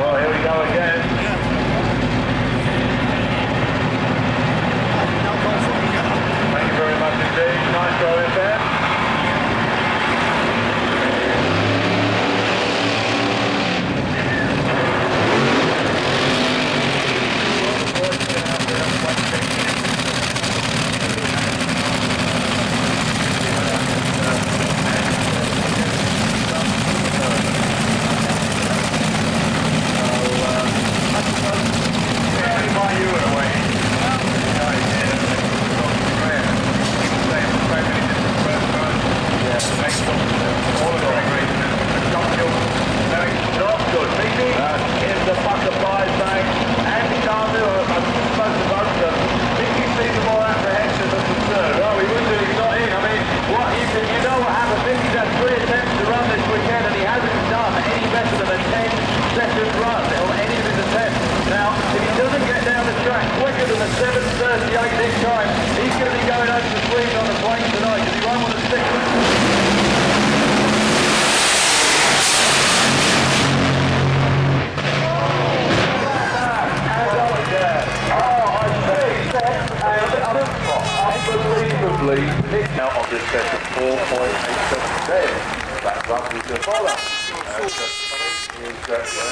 Well, here we go again. Thank you very much indeed. Nice going there. Now on this set of 4.87. That run with the follow.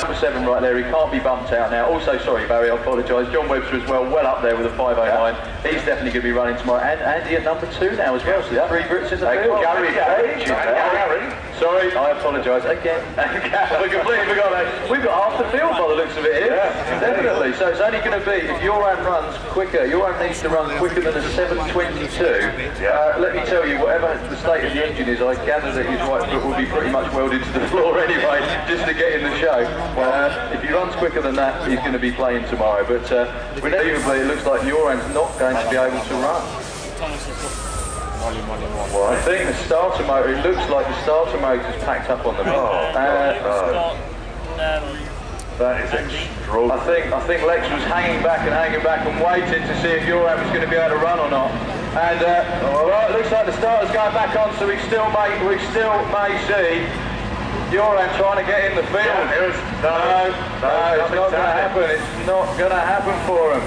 Number 7 right there, he can't be bumped out now. Also, sorry Barry, I apologise. John Webster as well up there with a 509. Yeah. He's definitely going to be running tomorrow. And Andy at number 2 now as well. So yeah. 3 Brits in the field. Gary. Sorry, I apologise again. We completely forgot that. We've got half the field by the looks of it here. Yeah. Definitely. So it's only going to be, if Joran runs quicker, Joran needs to run quicker than a 7:22. Let me tell you, whatever the state of the engine is, I gather that his right foot will be pretty much welded to the floor anyway, just to get in the show. If he runs quicker than that, he's going to be playing tomorrow. But inevitably, it looks like Joran's not going to be able to run. Well, I think the starter motor, it looks like the starter motor's packed up on the that is extraordinary. I think Lex was hanging back and waiting to see if Joran was going to be able to run or not. And well, it looks like the starter's going back on, so we still may see Joran trying to get in the field. No, it's not going to happen. It's not going to happen for him.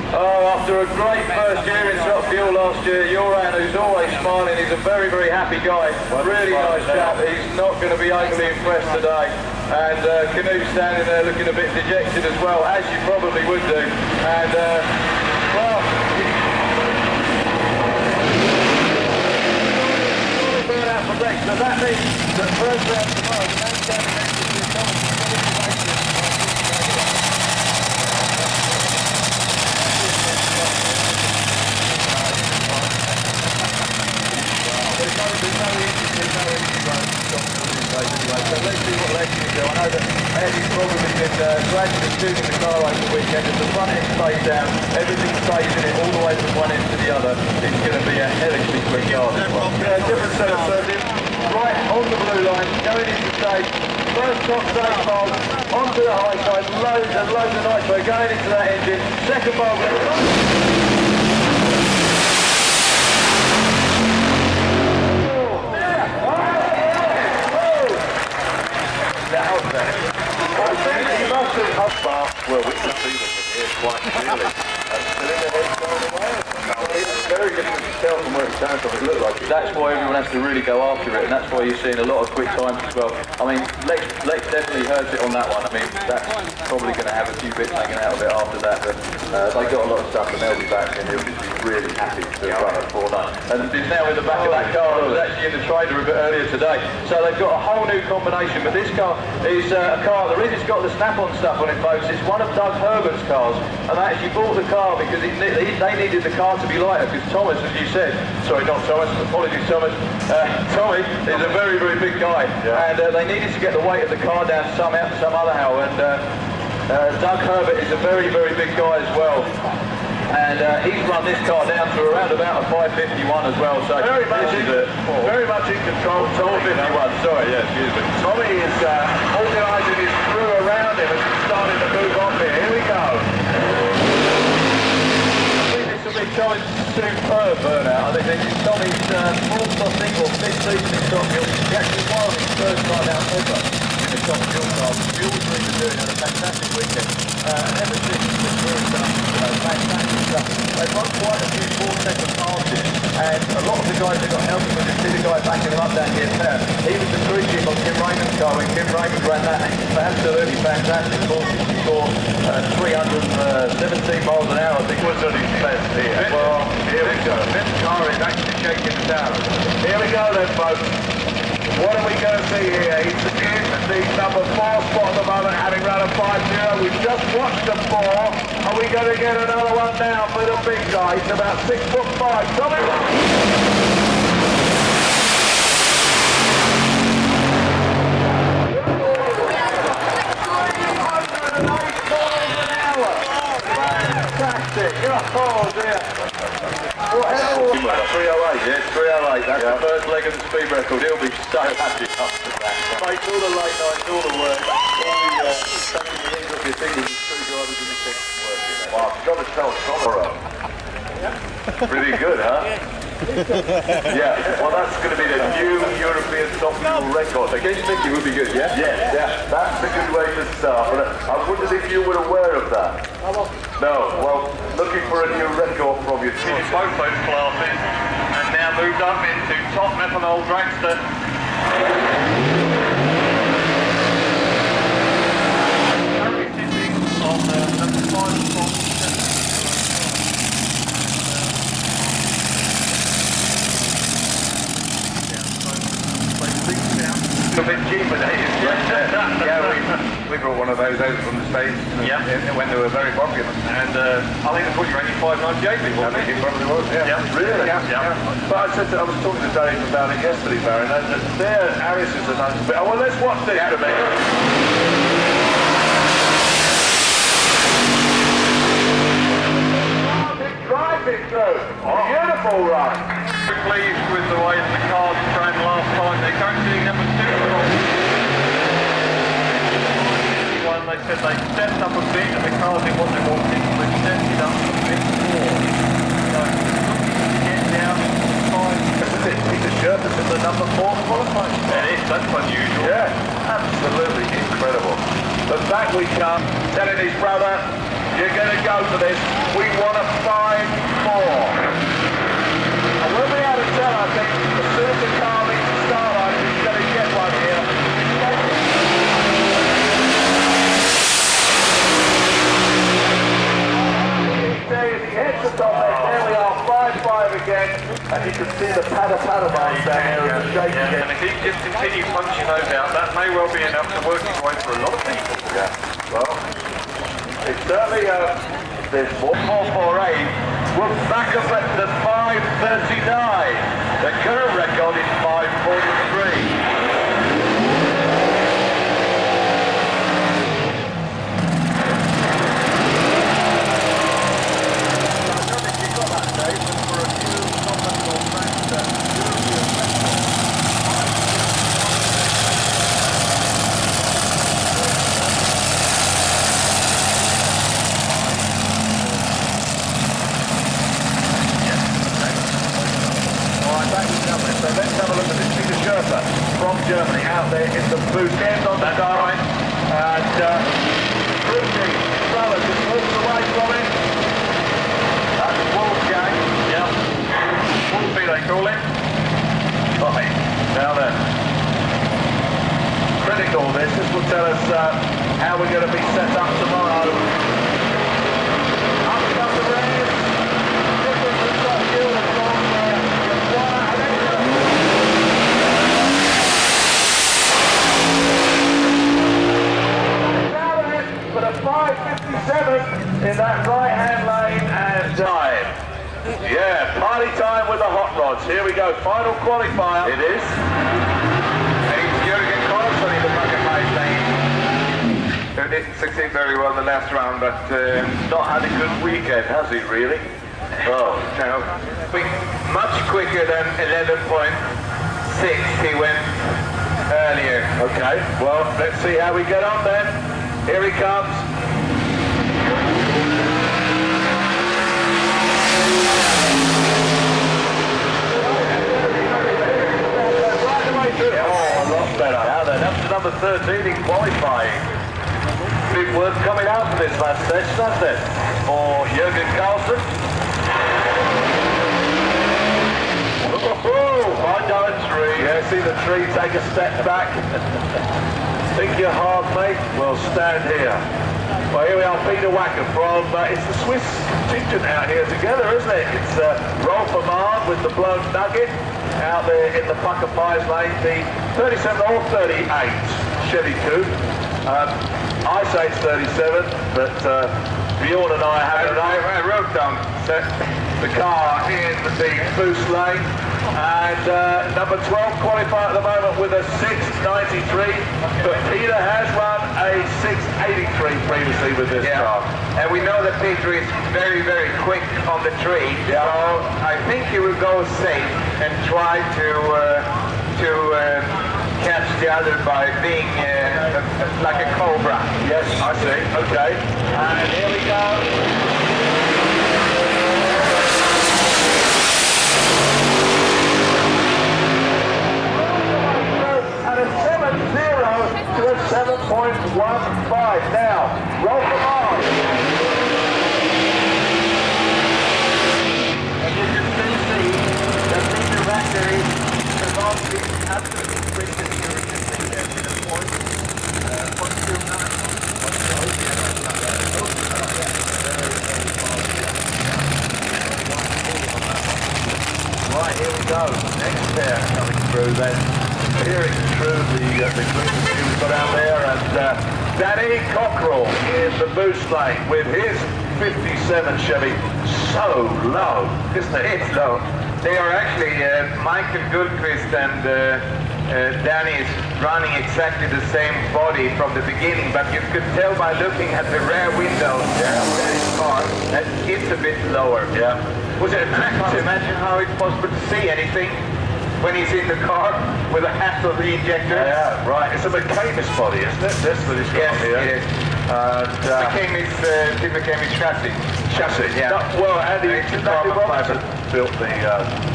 Oh, after a great first year in Top Fuel last year, Joran, who's always smiling, he's a very, very happy guy. Really nice chap. He's not going to be overly impressed today. And Canute standing there looking a bit dejected as well, as you probably would do. And, well... So that means that first round tomorrow, the main standing next to the Thomas so let's see what Lex can do. I know that Eddie's probably been gradually tuning the car over the weekend. If the front end stays down, everything stays in it all the way from one end to the other. It's going to be a hellishly quick car. Yeah, different set of circuits. Right on the blue line, going into stage. First top stage bulb, onto the high side, loads and loads of nitro going into that engine. Second bulb. Well, we can see them from here quite clearly. It's very difficult to tell from where it stands from. It looks like that's why everyone has to really go after it, and that's why you're seeing a lot of quick times as well. I mean, Lex definitely hurts it on that one. I mean, that's probably going to have a few bits hanging out of it after that, but they got a lot of stuff, and they'll be back, and he'll just be really happy to run at 4-9. And he's now in the back of that car. I was actually in the trader a bit earlier today. So they've got a whole new combination, but this car is a car. The reason it's got the snap-on stuff on it, folks, it's one of Doug Herbert's cars, and they actually bought the car because they needed the car to be lighter, because Thomas, as you said, sorry, not Thomas, apologies Thomas, Tommy is a very, very big guy, and they needed to get the weight of the car down somehow, and Doug Herbert is a very, very big guy as well. And he's run this car down to around about a 551 as well, so very much in control. 451, sorry, yeah, excuse me. Tommy is organising his crew around him as he's starting to move on here. Here we go. I think this will be Tommy's superb burnout. I think it's Tommy's fourth, I think, or fifth season in Top Fuel. He actually won his first time out ever in the Top Fuel car. The Fuel team are doing a fantastic weekend. And ever since the crew done, fantastic stuff. They've run quite a few 4-second passes, and a lot of the guys that got helping with see the guy backing them up down here now. He was the crew chief on Kim Raymond's car when Kim Raymond ran that. Absolutely fantastic. 317 miles an hour, I think was on his best here. Well, here we go. This car is actually shaking it down. Here we go then, folks. What are we going to see here? He's in the number 4 spot at the moment, having run a 5-0. We've just watched the 4. Are we going to get another one now for the big guy? He's about 6'5". Tommy! Fantastic! Oh dear! Well, 308, yes, 308. That's the first leg of the speed record. He'll be so happy after that. Makes all the late nights, all the work, all the stuff in the end of your fingers and screwdrivers in the section working. Wow, I've got to tell tomorrow. Pretty good, huh? Yeah, well that's going to be the new European Top Fuel record. Against Nicky would be good, yeah? Yeah, that's a good way to start. But I wondered if you were aware of that. No, well, looking for a new record from your team. Both those classes, and now moved up into top methanol dragster. Currently sitting on the final spot. A bit cheaper days. Yeah, we brought one of those over from the States when they were very popular. And I think the put you only 598 people. I think it probably was, yeah. Really? Yeah. But I was talking to Dave about it yesterday, Baron, and there, Harris is a nice bit. Oh, well, let's watch this a bit. Driving through. Beautiful run. We're pleased with the way that the cars ran last time. They're currently number 2. They said they stepped up a bit and the cars in what they wanted, so they stepped it up a bit more. So looking to get down to 5. Peter Sherpas in the number 4 qualifying. It is, that's unusual. Yeah, absolutely incredible. But back we come, telling his brother, you're going to go for this. We want a 5-4. And we'll be able to tell, I think, as soon as the car meets the star line, he's going to get one here. He heads the top end. There we are, 5-5 again. And you can see the paddock paddle bars down there and the shaking. Yeah. And if he just continues punching those out, that may well be enough to work his way for a lot of people. Yeah. Well, it's certainly there's more. 448. We're back up at the 539. The current record is 543. So let's have a look at this Peter Scherfer from Germany out there in the booth end on the side. And Rudy Stroller just walks away from it. That's Wolfgang. Yeah. Wolfie, they call him. Right, now then. Critical this will tell us how we're going to be set up tomorrow. Up come the Reds. Nicholas has got Gil across there. For the 557 in that right-hand lane and time. Yeah, party time with the hot rods. Here we go, final qualifier. It is. It's Jürgen Karlsson in the bucket five lane. Who didn't succeed very well the last round, but Not had a good weekend, has he really? Oh, no, much quicker than 11.6 he went earlier. okay. Well, let's see how we get on then. Here he comes. Right away through. Oh, a lot better. Now then, up to number 13 in qualifying. Big words coming out for this last session, hasn't it? For Jürgen Karlsson. I know a tree. Yeah, see the tree take a step back. Think you're hard, mate? Well, stand here. Well, here we are, Peter Wacker from, it's the Swiss contingent out here together, isn't it? It's Rolf Amard with the blown nugget out there in the Pucker Pies lane, the 37 or 38 Chevy Coupe. I say it's 37, but Bjorn and I have I wrote down the car in the boost lane. And number 12 qualified at the moment with a 693, but Peter has run a 683 previously with this car. And we know that Peter is very, very quick on the tree, so I think he will go safe and try to catch the other by being like a cobra. Yes, I see. Okay. And here we go. And a 7.0 to a 7.15. Now, roll them on. And you can still see that Peter Wacker is involved in absolutely brilliant during the point. 0.29. Right, here we go. Next pair coming through then. Peering through the group we've got out there, and Danny Cockrell in the boost lane with his 57 Chevy. So low, isn't it? It's low. They are actually, Michael Gullqvist and Danny is running exactly the same body from the beginning, but you could tell by looking at the rear window of Danny's car that it's a bit lower. Yeah. Was it attractive? Imagine how it's possible to see anything when he's in the car with a hat of the injector. Yeah, right. It's a McCamus body, isn't it? This that he's got Yes, here. it is. And, It became his chassis. chassis. Yeah. No, well, Andy It's a Robinson carbon built the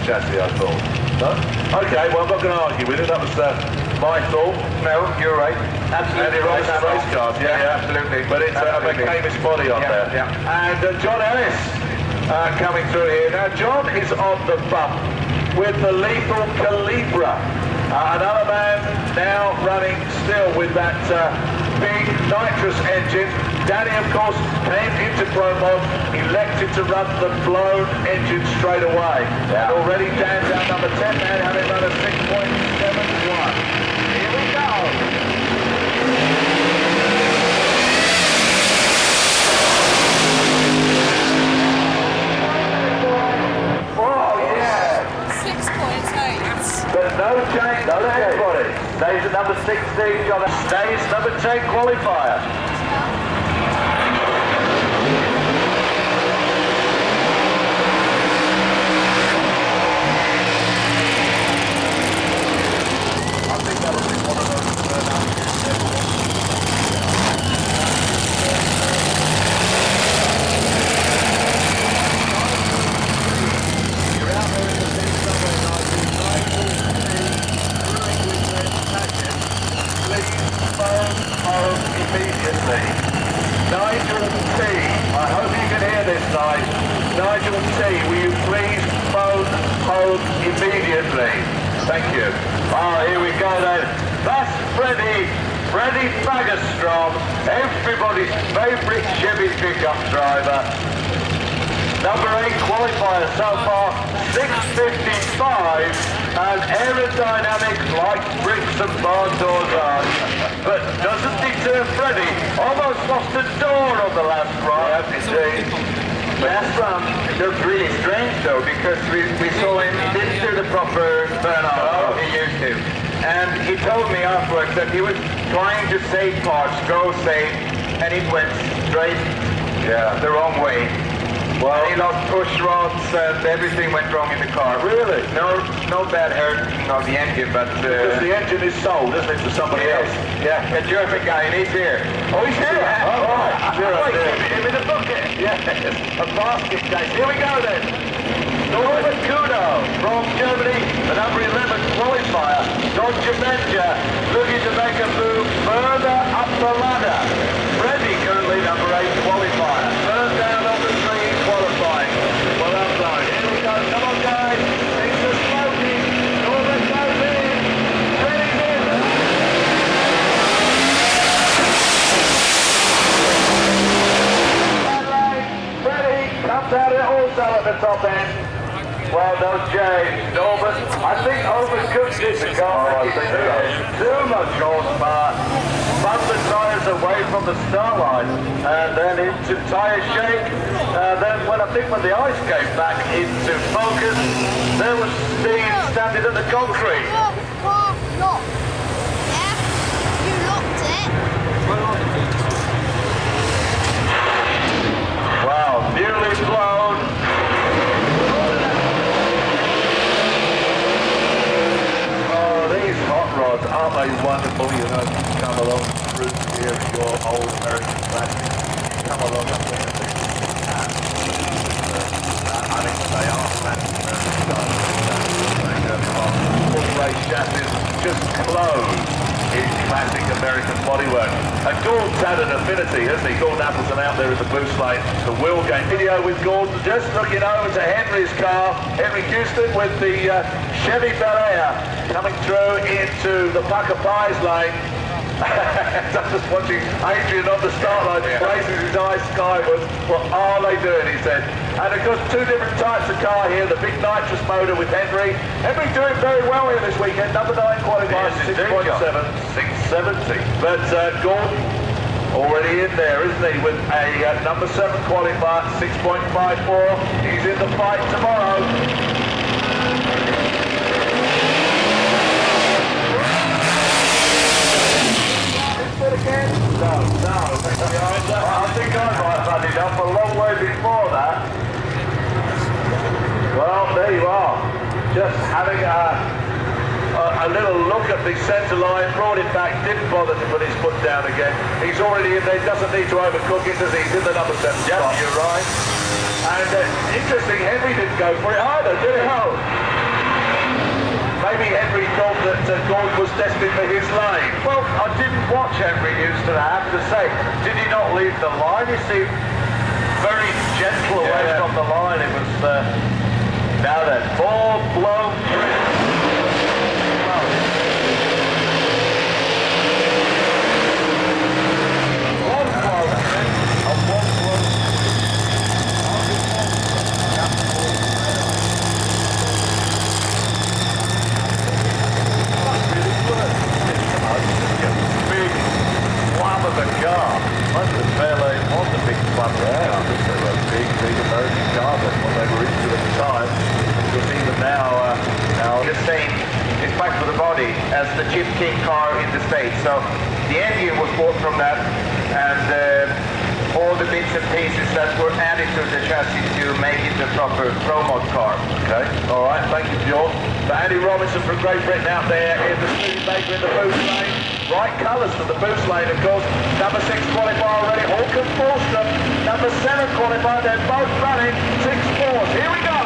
chassis, I thought. No? Okay, well, I'm not going to argue with it. That was my thought. No, you're right. And it runs race cars, yeah, absolutely. But it's a McCamus body on there. Yeah. And John Ellis coming through here. Now, John is on the bump with the lethal Calibra. Another man now running still with that big nitrous engine Danny, of course, came into Pro Mod, elected to run the blown engine straight away. And already Dan's out number 10 man, having run a 6.71. Here we go. Oh, yeah. 6.8. But no change, no everybody. Stays at number 16, John. Stays number 10 qualifier. I think that'll be one of those You're out there in the field somewhere, please phone home immediately. Nigel T. I hope you can hear this, guys. Nigel T. Will you please phone home immediately? Thank you. Oh, here we go then. That's Freddie Fagerstrom, everybody's favourite Chevy pickup driver. Number 8 qualifier so far, 6.55, and aerodynamic like bricks and barn doors are. But doesn't deter Freddie. Almost lost a door on the last ride. Indeed. Last round looked really strange though, because we saw him, he didn't do the proper burnout he used to. And he told me afterwards that he was trying to save parts, go save, and it went straight the wrong way. Well, he lost push rods and everything went wrong in the car. Really? No bad hurting of the engine, but... Because the engine is sold, isn't it, to somebody else? Yeah, a German guy, and he's here. Oh, he's here? Oh, right. Give me the bucket. Yes, a basket case. Here we go then. Norman Kuno from Germany, the number 11 qualifier. Dodge Avenger looking to make a move further up the ladder. Freddie currently number 8 qualifier. Third down on the 3 qualifying. Well done. Here we go. Come on, guys. Things are smoking. Norman goes in. Freddie's in. Freddie comes out it also at the top end. Well done, James. Norman, I think overcooked it the car. I think too much horsepower. Spun the tyres away from the start line and then into tyre shake. Then when the ice came back into focus, there was Steve standing at the concrete. Locked. Yeah, you locked it. Wow, newly blown. Oh, these hot rods, aren't they wonderful? You know, you come along through here in your old American classic. Come along up there and think, I think they are full race chassis just closed in classic American bodywork. And Gordon's had an affinity, hasn't he? Gordon Appleton out there in the boost lane. The wheel game video with Gordon just looking over to Henry's car. Henry Houston with the Chevy Bel Air coming through into the Pucker Pies lane. I'm just watching Adrian on the start line, raising his eyes skyward. What are they doing, he said. And of course, 2 different types of car here. The big nitrous motor with Henry. Henry doing very well here this weekend. Number 9 qualified, 6.7, 670. But Gordon already in there, isn't he? With a number 7 qualifier, 6.54. He's in the fight tomorrow. Again? No. I think I might have had it up a long way before that. Well, there you are. Just having a little look at the centre line, brought it back, didn't bother to put his foot down again. He's already in there, doesn't need to overcook it, does he? He's in the number 7 spot. You're right. And interesting, Henry didn't go for it either, did he? No. Maybe Henry thought that Gordon was destined for his lane. Well, I didn't watch Henry Houston, I have to say. Did he not leave the line? He seemed very gentle away from the line. It was, now then, 4 blown through. same spec for the body as the Chip King car in the States. So the engine was bought from that, and all the bits and pieces that were added to the chassis to make it a proper Pro Mod car. Okay, all right, thank you, John. But Andy Robinson from Great Britain out there in the Studebaker in the boost lane. Bright colours for the boost lane, of course. Number 6 qualifier already, Håkan Forsström. Number 7 qualifier, they're both running 6-4s. Here we go.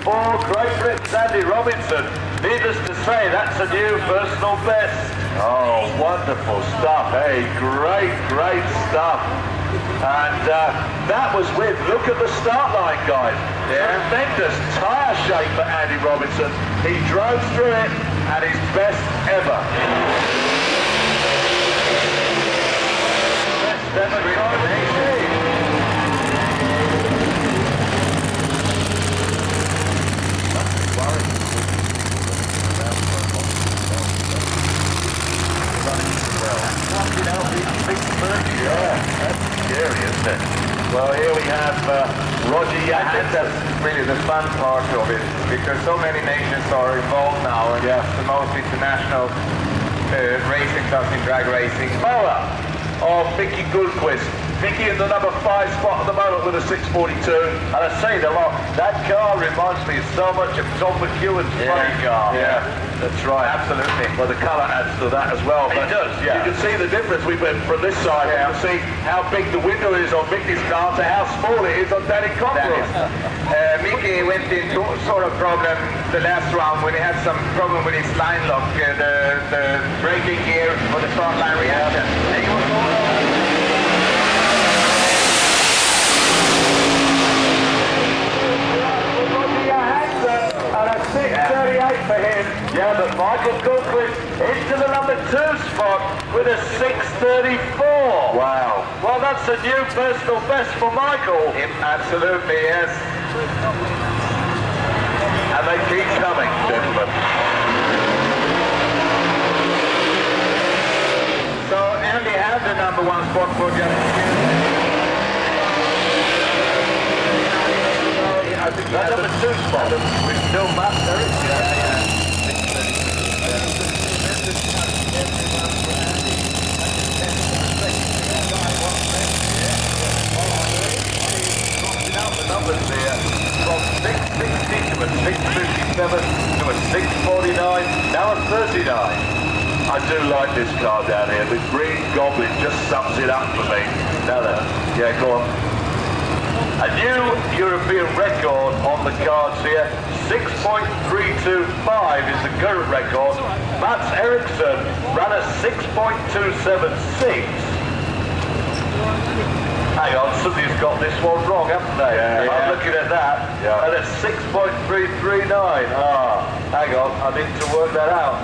For Great Britain's Andy Robinson. Needless to say, that's a new personal best. Oh, wonderful stuff. Hey, great stuff. And that was with, look at the start line, guys. Tremendous tyre shape for Andy Robinson. He drove through it at his best ever. Best ever combination. That's scary, isn't it? Well, here we have Roger I think that's really the fun part of it, because so many nations are involved now, and it's the most international racing class in drag racing. Mower of Mickey Goldquist. Mickey in the number 5 spot at the moment with a 642. And I say that that car reminds me so much of Tom McEwen's funny car. Yeah, that's right. Absolutely. Well, the colour adds to that as well. It does, yeah. You can see the difference. We went from this side. You can see how big the window is on Mickey's car to how small it is on Danny Cockrell's. Mickey went into sort of problem the last round when he had some problem with his line lock, the braking gear or the front line reaction. And he was all over. And a 638 for him. Yeah, but Michael Goldquist into the number 2 spot with a 634. Wow. Well, that's a new personal best for Michael. Absolutely, yes. And they keep coming, gentlemen. So Andy had the number 1 spot for just I think that's number 2 spot. With still Matt there. Numbers there from 660 to a 657 to a 649, now a 39. I do like this car down here. The Green Goblin just sums it up for me. Now then, yeah, go on. A new European record on the cards here. 6.325 is the current record. Mats Eriksson ran a 6.276. Hang on, somebody's got this one wrong, haven't they? Yeah. I'm looking at that. Yeah. And it's 6.339. Hang on, I need to work that out.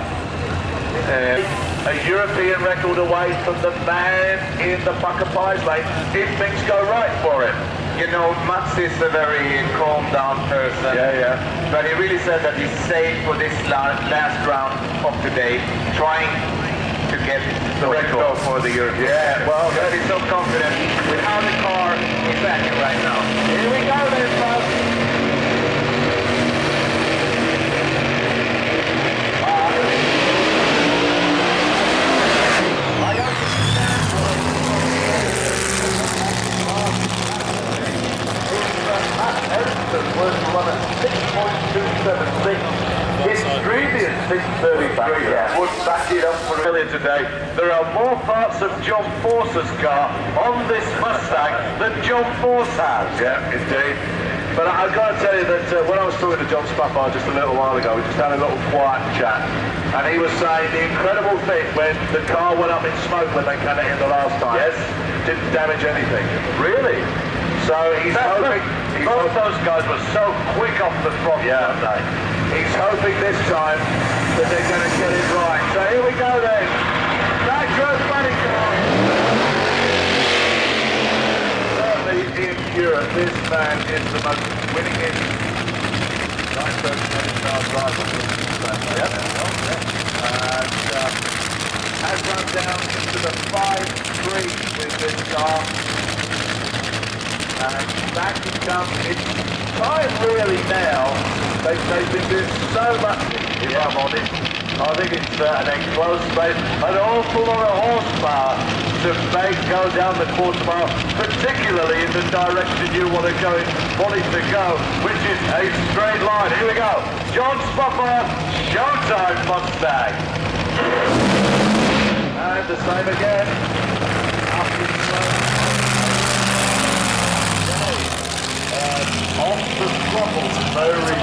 A European record away from the man in the Pucker Pies lane if things go right for him. You know, Mats is a very calm down person. Yeah. But he really said that he's safe for this last round of today, trying to get the record for the European. Yeah, well, but he's so confident with how the car is acting right now. Here we go then, folks. Was run at 6.276. His previous 633 would back it up for earlier today. There are more parts of John Force's car on this Mustang than John Force has. Yeah, indeed. But I've got to tell you that when I was talking to John Spaffar just a little while ago, we just had a little quiet chat, and he was saying the incredible thing when the car went up in smoke when they came in the last time. Yes. Didn't damage anything. Really? So he's hoping... Both those guys were so quick off the front, weren't they? He's hoping this time that they're going to get it right. So here we go then. Nitro Funny Car. Certainly in Europe, this man is the most winningest 30-minute drive on this. And has run down into the 5-3 with this car. And back it comes. It's time really now. They've been doing so much, if I'm honest. I think it's an enclosed space, an awful lot of horsepower to make go down the quarter mile, particularly in the direction you want it to go, which is a straight line. Here we go. John Spuffer, Showtime Mustang. And the same again. Up in slow. Off the throttle, very